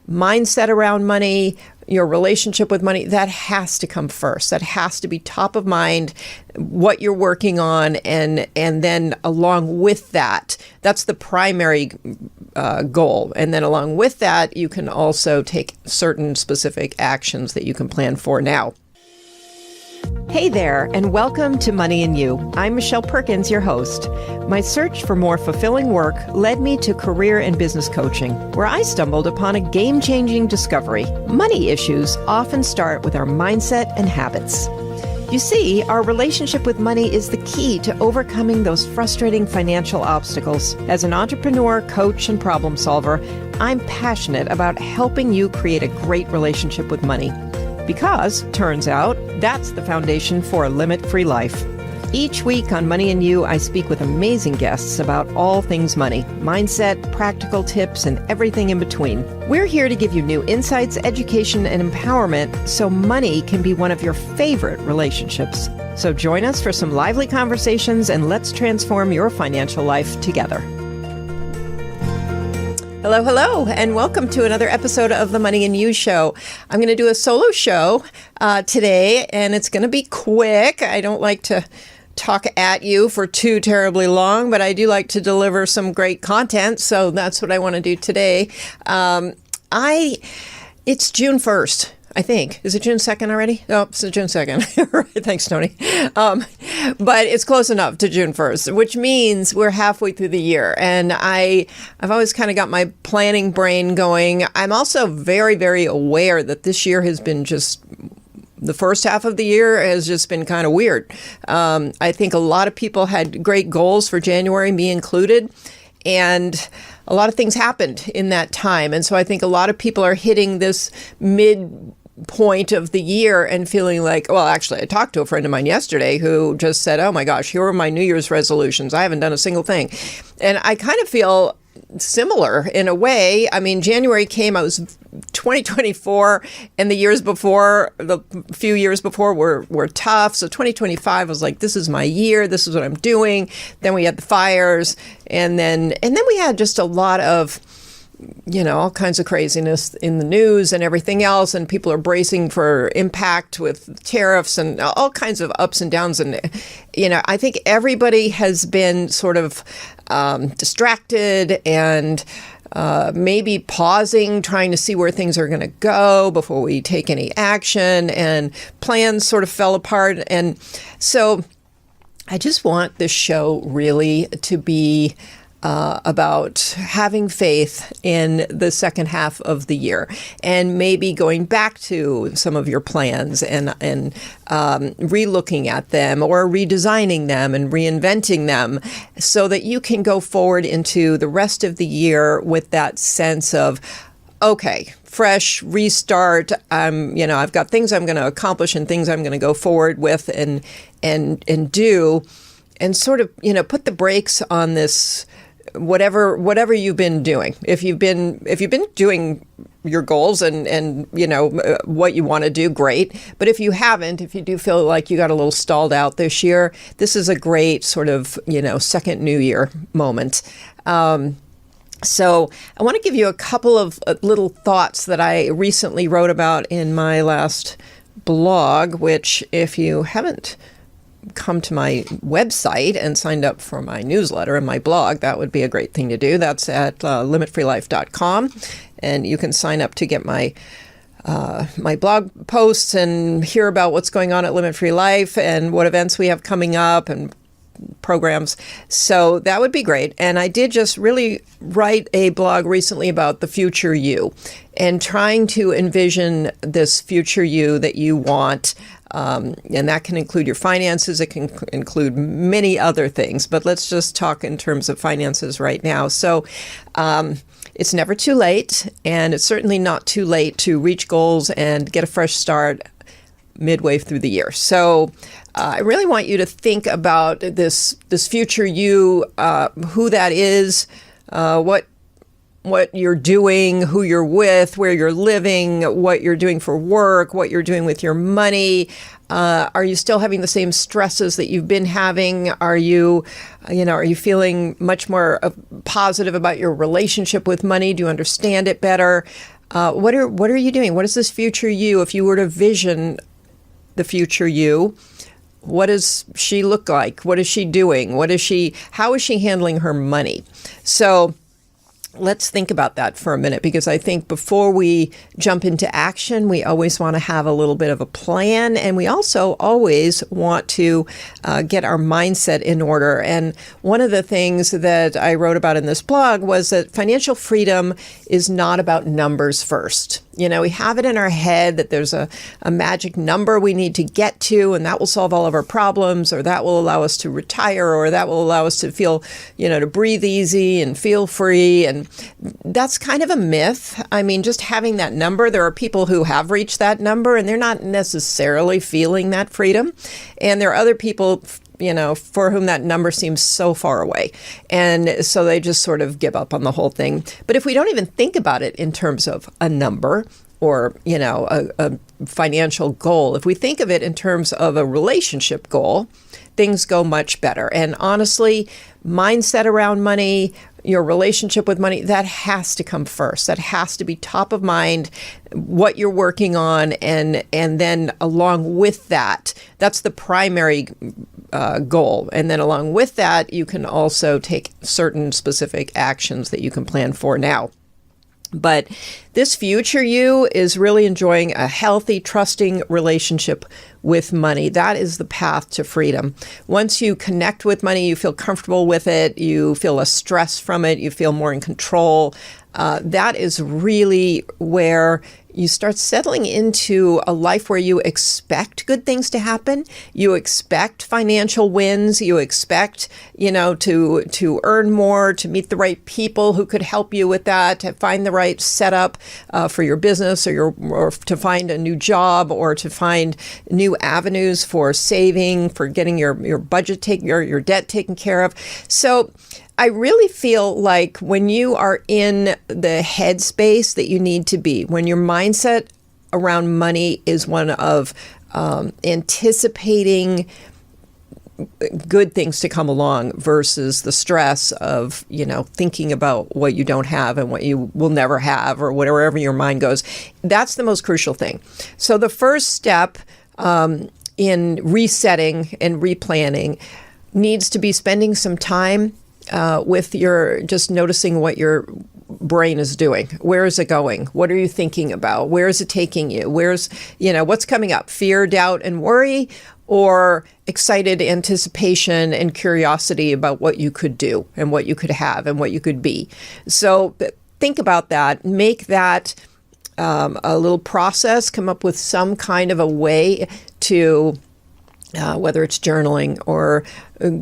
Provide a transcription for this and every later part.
mindset around money, your relationship with money, that has to come first. That has to be top of mind, what you're working on. And then along with that, that's the primary goal. And then along with that, you can also take certain specific actions that you can plan for now. Hey there, and welcome to Money and You. I'm Michelle Perkins, your host. My search for more fulfilling work led me to career and business coaching, where I stumbled upon a game-changing discovery. Money issues often start with our mindset and habits. You see, our relationship with money is the key to overcoming those frustrating financial obstacles. As an entrepreneur, coach, and problem solver, I'm passionate about helping you create a great relationship with money. Because, turns out, that's the foundation for a limit-free life. Each week on Money and You, I speak with amazing guests about all things money, mindset, practical tips, and everything in between. We're here to give you new insights, education, and empowerment so money can be one of your favorite relationships. So join us for some lively conversations and let's transform your financial life together. Hello, hello, and welcome to another episode of the Money and You Show. I'm going to do a solo show today, and it's going to be quick. I don't like to talk at you for too terribly long, but I do like to deliver some great content, so that's what I want to do today. It's June 1st. I think. Is it June 2nd already? Oh, it's June 2nd. Right. Thanks, Tony. But it's close enough to June 1st, which means we're halfway through the year. And I've always kind of got my planning brain going. I'm also very, very aware that this year has been just, the first half of the year has just been kind of weird. I think a lot of people had great goals for January, me included. And a lot of things happened in that time. And so I think a lot of people are hitting this midpoint of the year and feeling like, well, actually, I talked to a friend of mine yesterday who just said, oh my gosh, here are my New Year's resolutions. I haven't done a single thing. And I kind of feel similar in a way. I mean, January came, I was 2024, and the years before, the few years before were tough. So 2025 was like, this is my year. This is what I'm doing. Then we had the fires, and then we had just a lot of, all kinds of craziness in the news and everything else. And people are bracing for impact with tariffs and all kinds of ups and downs. And, I think everybody has been sort of distracted and maybe pausing, trying to see where things are going to go before we take any action, and plans sort of fell apart. And so I just want this show really to be about having faith in the second half of the year, and maybe going back to some of your plans and relooking at them or redesigning them and reinventing them so that you can go forward into the rest of the year with that sense of, okay, fresh restart. I've got things I'm going to accomplish and things I'm going to go forward with and do, and sort of, put the brakes on this. Whatever you've been doing, if you've been doing your goals and what you want to do, great. But if you haven't, if you do feel like you got a little stalled out this year, this is a great sort of second New Year moment. So I want to give you a couple of little thoughts that I recently wrote about in my last blog, which if you haven't come to my website and signed up for my newsletter and my blog, that would be a great thing to do. That's at limitfreelife.com. And you can sign up to get my blog posts and hear about what's going on at Limit Free Life and what events we have coming up and programs. So that would be great. And I did just really write a blog recently about the future you and trying to envision this future you that you want. And that can include your finances. It can include many other things, but let's just talk in terms of finances right now. So it's never too late, and it's certainly not too late to reach goals and get a fresh start midway through the year. So I really want you to think about this future you, who that is, what you're doing, who you're with, where you're living, what you're doing for work, what you're doing with your money. Are you still having the same stresses that you've been having? Are you feeling much more positive about your relationship with money? Do you understand it better? What are you doing? What is this future you? If you were to vision the future you, what does she look like? What is she doing? How is she handling her money? So let's think about that for a minute, because I think before we jump into action, we always want to have a little bit of a plan. And we also always want to get our mindset in order. And one of the things that I wrote about in this blog was that financial freedom is not about numbers first. We have it in our head that there's a magic number we need to get to, and that will solve all of our problems, or that will allow us to retire, or that will allow us to feel, to breathe easy and feel free. And that's kind of a myth. I mean, just having that number, there are people who have reached that number and they're not necessarily feeling that freedom. And there are other people for whom that number seems so far away. And so they just sort of give up on the whole thing. But if we don't even think about it in terms of a number or, a financial goal, if we think of it in terms of a relationship goal, things go much better. And honestly, mindset around money, your relationship with money, that has to come first. That has to be top of mind, what you're working on. And then along with that, that's the primary goal. And then along with that, you can also take certain specific actions that you can plan for now. But this future you is really enjoying a healthy, trusting relationship with money. That is the path to freedom. Once you connect with money, you feel comfortable with it, you feel less stress from it, you feel more in control. That is really where you start settling into a life where you expect good things to happen. You expect financial wins. You expect, to earn more, to meet the right people who could help you with that, to find the right setup for your business, or to find a new job, or to find new avenues for saving, for getting your budget your debt taken care of. So I really feel like when you are in the headspace that you need to be, when your mindset around money is one of anticipating good things to come along versus the stress of, thinking about what you don't have and what you will never have, or wherever your mind goes, that's the most crucial thing. So the first step in resetting and replanning needs to be spending some time with just noticing what your brain is doing. Where is it going? What are you thinking about? Where is it taking you? What's coming up? Fear, doubt, and worry, or excited anticipation and curiosity about what you could do and what you could have and what you could be. So think about that. Make that a little process. Come up with some kind of a way to whether it's journaling or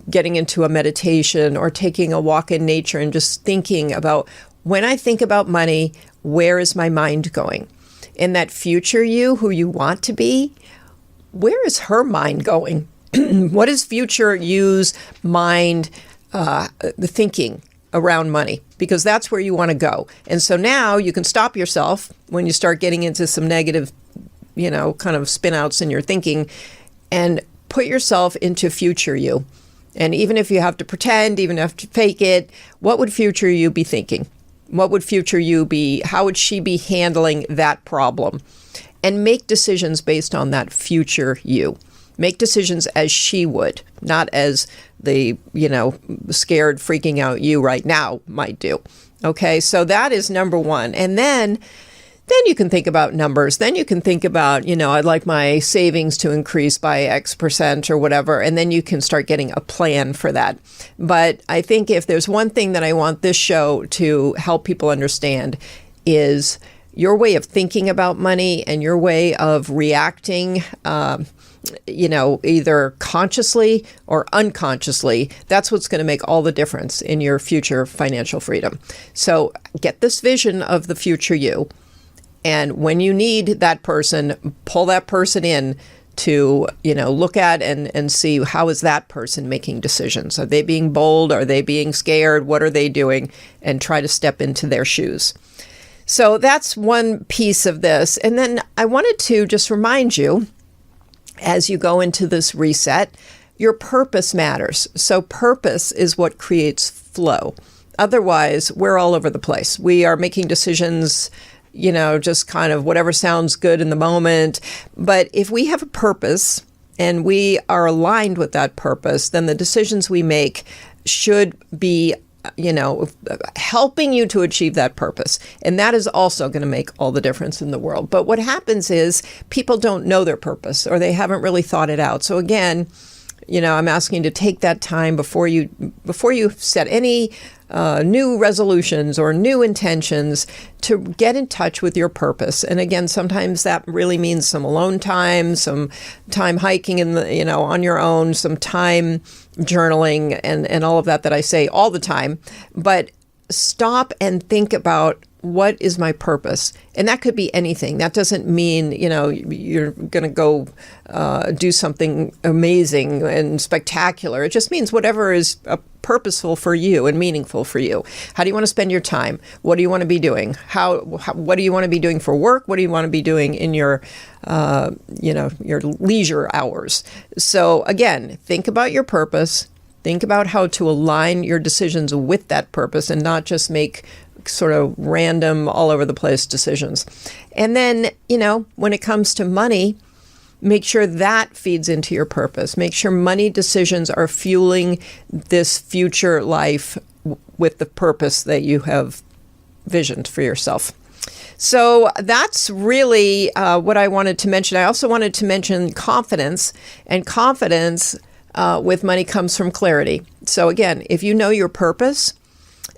getting into a meditation or taking a walk in nature and just thinking about, when I think about money, where is my mind going? In that future you, who you want to be, where is her mind going? What is future you's mind the thinking around money? Because that's where you want to go. And so now you can stop yourself when you start getting into some negative, kind of spin outs in your thinking, and put yourself into future you. And even if you have to pretend, even if you have to fake it, what would future you be thinking? What would future you be? How would she be handling that problem? And make decisions based on that future you. Make decisions as she would, not as the, scared, freaking out you right now might do. Okay, so that is number one. And then you can think about numbers. Then you can think about, I'd like my savings to increase by X percent or whatever. And then you can start getting a plan for that. But I think if there's one thing that I want this show to help people understand, is your way of thinking about money and your way of reacting, either consciously or unconsciously. That's what's going to make all the difference in your future financial freedom. So get this vision of the future you. And when you need that person, pull that person in to, look at and see, how is that person making decisions? Are they being bold? Are they being scared? What are they doing? And try to step into their shoes. So that's one piece of this. And then I wanted to just remind you, as you go into this reset, your purpose matters. So purpose is what creates flow. Otherwise, we're all over the place. We are making decisions just kind of whatever sounds good in the moment. But if we have a purpose and we are aligned with that purpose, then the decisions we make should be helping you to achieve that purpose. And that is also going to make all the difference in the world. But what happens is people don't know their purpose, or they haven't really thought it out. So again, I'm asking you to take that time before you set any new resolutions or new intentions to get in touch with your purpose. And again, sometimes that really means some alone time, some time hiking on your own, some time journaling and all of that I say all the time. But stop and think about, what is my purpose? And that could be anything. That doesn't mean, you're going to go do something amazing and spectacular. It just means whatever is purposeful for you and meaningful for you. How do you want to spend your time? What do you want to be doing? What do you want to be doing for work? What do you want to be doing in your leisure hours? So again, think about your purpose. Think about how to align your decisions with that purpose and not just make sort of random, all over the place decisions. And then, when it comes to money, make sure that feeds into your purpose. Make sure money decisions are fueling this future life with the purpose that you have visioned for yourself. So that's really what I wanted to mention. I also wanted to mention confidence, and confidence with money comes from clarity. So again, if you know your purpose,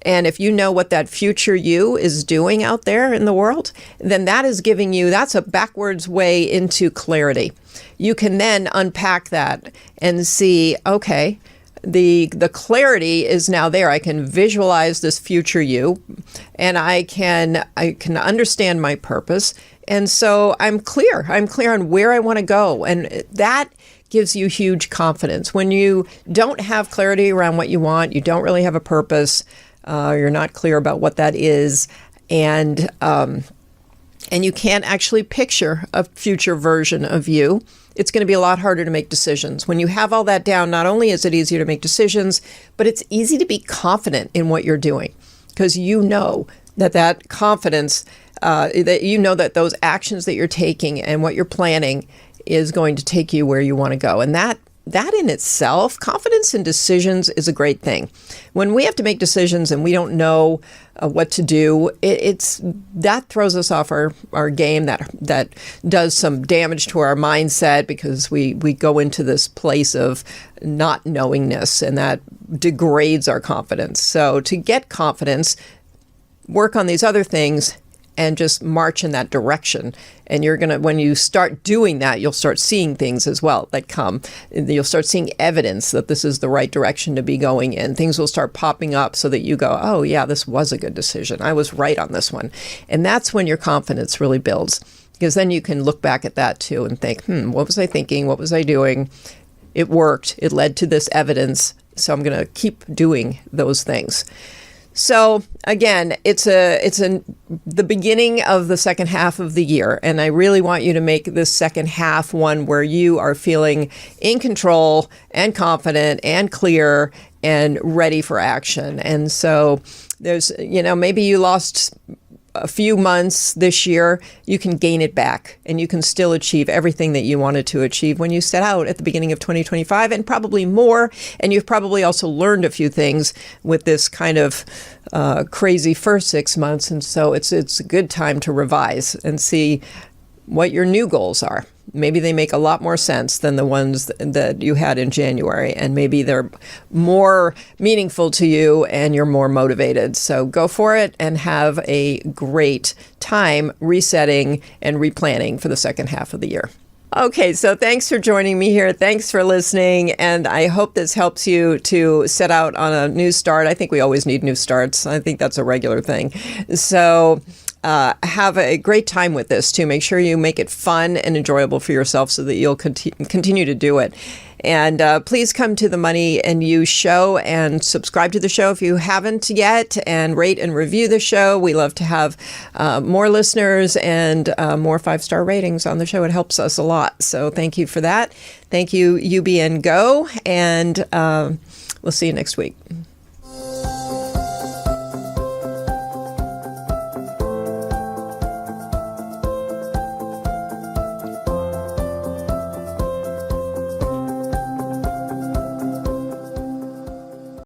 and if you know what that future you is doing out there in the world, then that's a backwards way into clarity. You can then unpack that and see, okay, the clarity is now there. I can visualize this future you, and I can understand my purpose. And so I'm clear on where I want to go. And that gives you huge confidence. When you don't have clarity around what you want, you don't really have a purpose, you're not clear about what that is, and you can't actually picture a future version of you, it's going to be a lot harder to make decisions. When you have all that down, not only is it easier to make decisions, but it's easy to be confident in what you're doing, because you know that confidence, that those actions that you're taking and what you're planning is going to take you where you want to go. And that in itself, confidence in decisions is a great thing. When we have to make decisions and we don't know what to do, that throws us off our game. That does some damage to our mindset, because we go into this place of not knowingness, and that degrades our confidence. So to get confidence, work on these other things and just march in that direction. And when you start doing that, you'll start seeing things as well that come. You'll start seeing evidence that this is the right direction to be going in. Things will start popping up so that you go, oh yeah, this was a good decision. I was right on this one. And that's when your confidence really builds, because then you can look back at that too and think, what was I thinking? What was I doing? It worked. It led to this evidence. So I'm going to keep doing those things. So again, it's the beginning of the second half of the year, and I really want you to make this second half one where you are feeling in control and confident and clear and ready for action. And so there's, maybe you lost a few months this year, you can gain it back, and you can still achieve everything that you wanted to achieve when you set out at the beginning of 2025, and probably more. And you've probably also learned a few things with this kind of crazy first 6 months. And so it's a good time to revise and see what your new goals are. Maybe they make a lot more sense than the ones that you had in January, and maybe they're more meaningful to you and you're more motivated. So go for it and have a great time resetting and replanning for the second half of the year. Okay, so thanks for joining me here. Thanks for listening. And I hope this helps you to set out on a new start. I think we always need new starts. I think that's a regular thing. So have a great time with this too. Make sure you make it fun and enjoyable for yourself so that you'll continue to do it. And please come to the Money and You show and subscribe to the show if you haven't yet, and rate and review the show. We love to have more listeners and more 5-star ratings on the show. It helps us a lot. So thank you for that. Thank you, UBN Go, and we'll see you next week.